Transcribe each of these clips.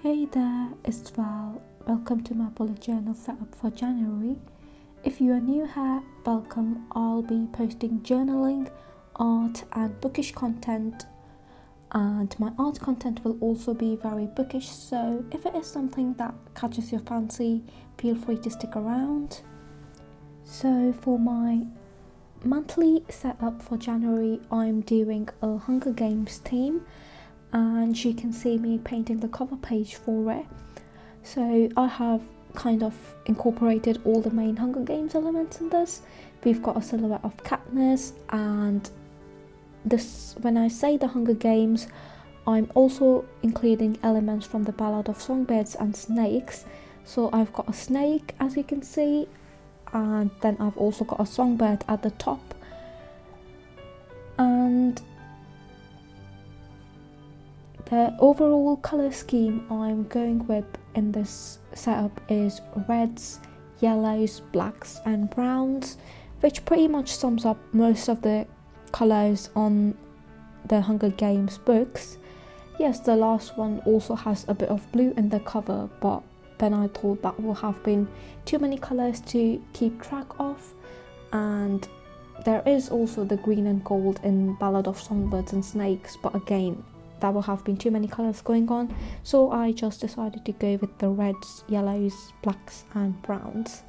Hey there, it's Val. Welcome to my bullet journal setup for January. If you are new here, welcome. I'll be posting journaling, art and bookish content, and my art content will also be very bookish, so if it is something that catches your fancy, feel free to stick around. So for my monthly setup for January, I'm doing a Hunger Games theme, and you can see me painting the cover page for it. So I have kind of incorporated all the main Hunger Games elements in this. We've got a silhouette of Katniss, and this, when I say the Hunger Games, I'm also including elements from the Ballad of Songbirds and Snakes. So I've got a snake, as you can see, and then I've also got a songbird at the top. And the overall colour scheme I'm going with in this setup is reds, yellows, blacks and browns, which pretty much sums up most of the colours on the Hunger Games books. Yes, the last one also has a bit of blue in the cover, but then I thought that would have been too many colours to keep track of, and there is also the green and gold in Ballad of Songbirds and Snakes, but again, that will have been too many colours going on, so I just decided to go with the reds, yellows, blacks and browns.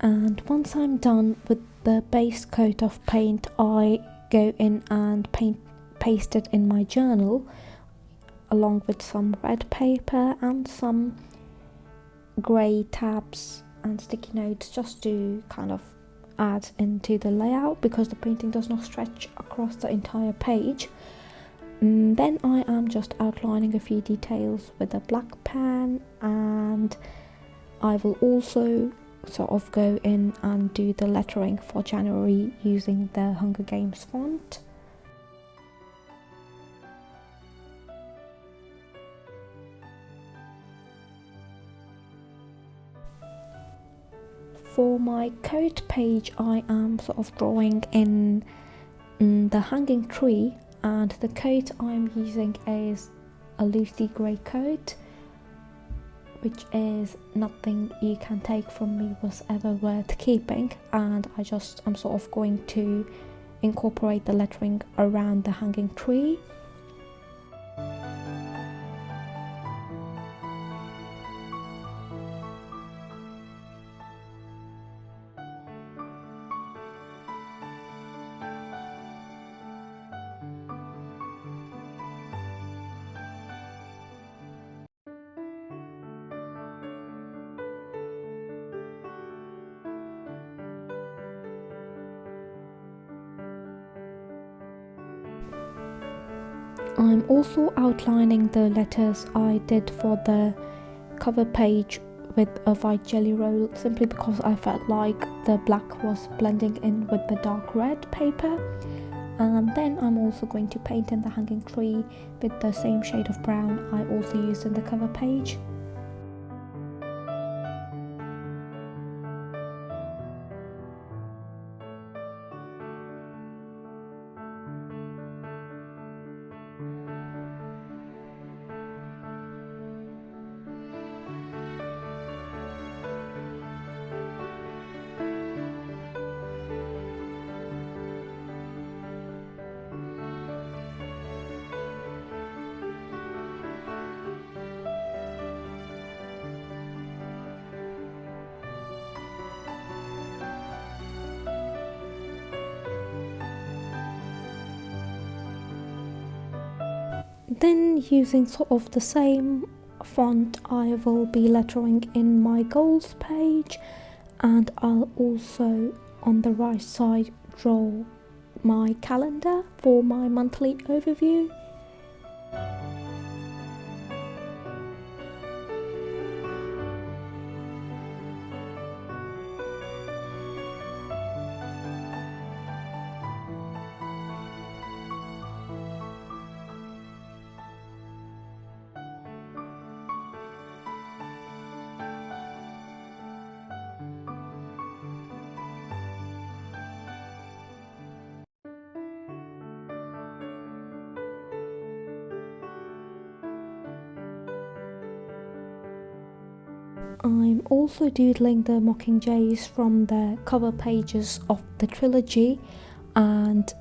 And once I'm done with the base coat of paint, I go in and paste it in my journal along with some red paper and some grey tabs and sticky notes, just to kind of add into the layout because the painting does not stretch across the entire page. Then I am just outlining a few details with a black pen, and I will also sort of go in and do the lettering for January using the Hunger Games font. For my coat page, I am sort of drawing in the hanging tree, and the coat I'm using is a Lucy grey coat, which is nothing you can take from me was ever worth keeping, and I'm sort of going to incorporate the lettering around the hanging tree. I'm also outlining the letters I did for the cover page with a white jelly roll, simply because I felt like the black was blending in with the dark red paper. And then I'm also going to paint in the hanging tree with the same shade of brown I also used in the cover page. Then, using sort of the same font, I will be lettering in my goals page, and I'll also on the right side draw my calendar for my monthly overview. I'm also doodling the mockingjays from the cover pages of the trilogy, and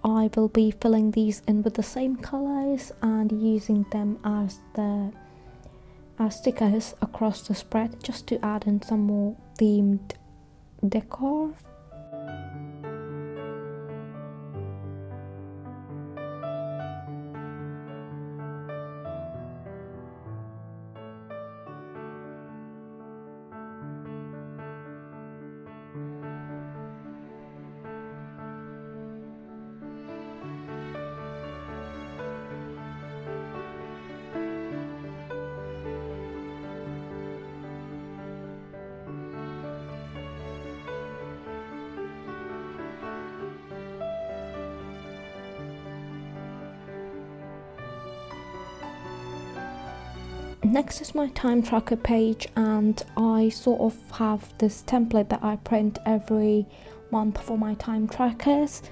I will be filling these in with the same colours and using them as stickers across the spread, just to add in some more themed decor. Next is my time tracker page, and I sort of have this template that I print every month for my time trackers.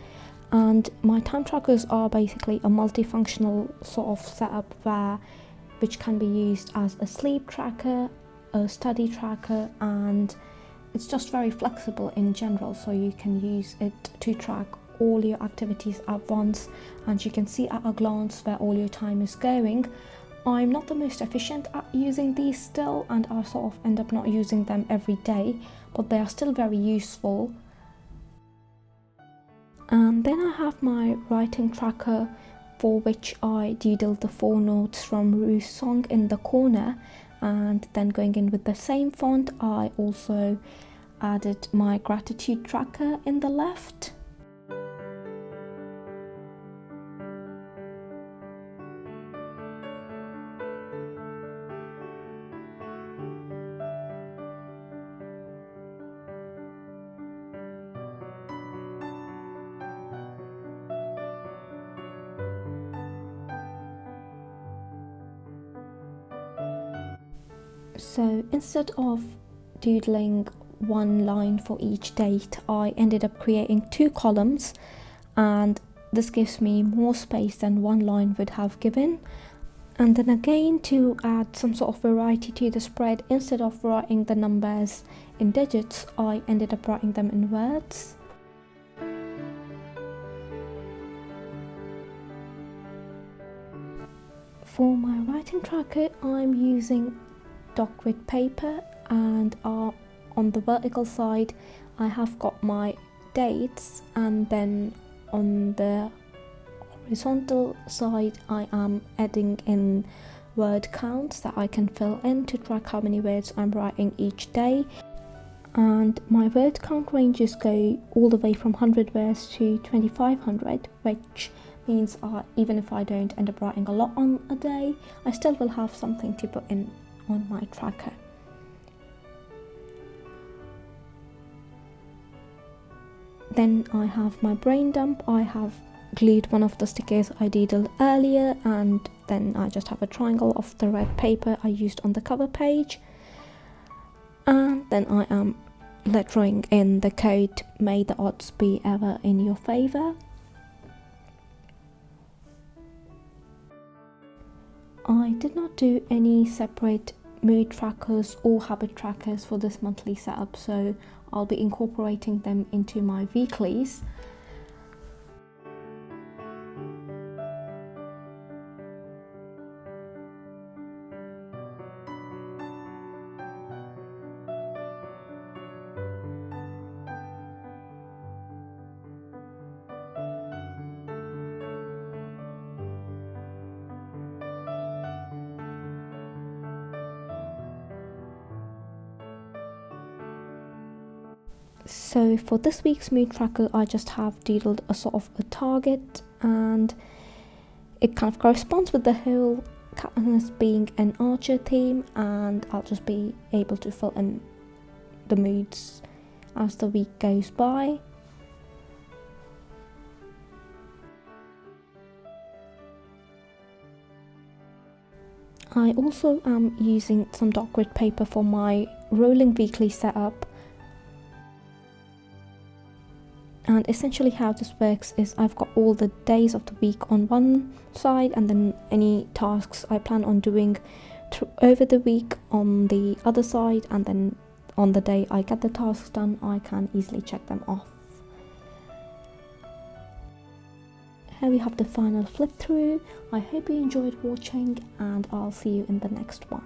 And my time trackers are basically a multifunctional sort of setup which can be used as a sleep tracker, a study tracker, and it's just very flexible in general, so you can use it to track all your activities at once, and you can see at a glance where all your time is going. I'm not the most efficient at using these still, and I sort of end up not using them every day, but they are still very useful. And then I have my writing tracker, for which I doodled the 4 notes from Rue's song in the corner, and then going in with the same font, I also added my gratitude tracker in the left. So instead of doodling one line for each date, I ended up creating 2 columns, and this gives me more space than one line would have given. And then again, to add some sort of variety to the spread, instead of writing the numbers in digits, I ended up writing them in words. For my writing tracker, I'm using dock grid paper, and on the vertical side I have got my dates, and then on the horizontal side I am adding in word counts that I can fill in to track how many words I'm writing each day. And my word count ranges go all the way from 100 words to 2500, which means even if I don't end up writing a lot on a day, I still will have something to put in on my tracker. Then I have my brain dump. I have glued one of the stickers I doodled earlier, and then I just have a triangle of the red paper I used on the cover page. And then I am lettering in the code, "May the odds be ever in your favour." I did not do any separate mood trackers or habit trackers for this monthly setup, so I'll be incorporating them into my weeklies. So for this week's mood tracker, I just have doodled a sort of a target, and it kind of corresponds with the whole Katniss being an archer theme, and I'll just be able to fill in the moods as the week goes by. I also am using some dark grid paper for my rolling weekly setup. And essentially how this works is I've got all the days of the week on one side, and then any tasks I plan on doing over the week on the other side, and then on the day I get the tasks done, I can easily check them off. Here we have the final flip through. I hope you enjoyed watching, and I'll see you in the next one.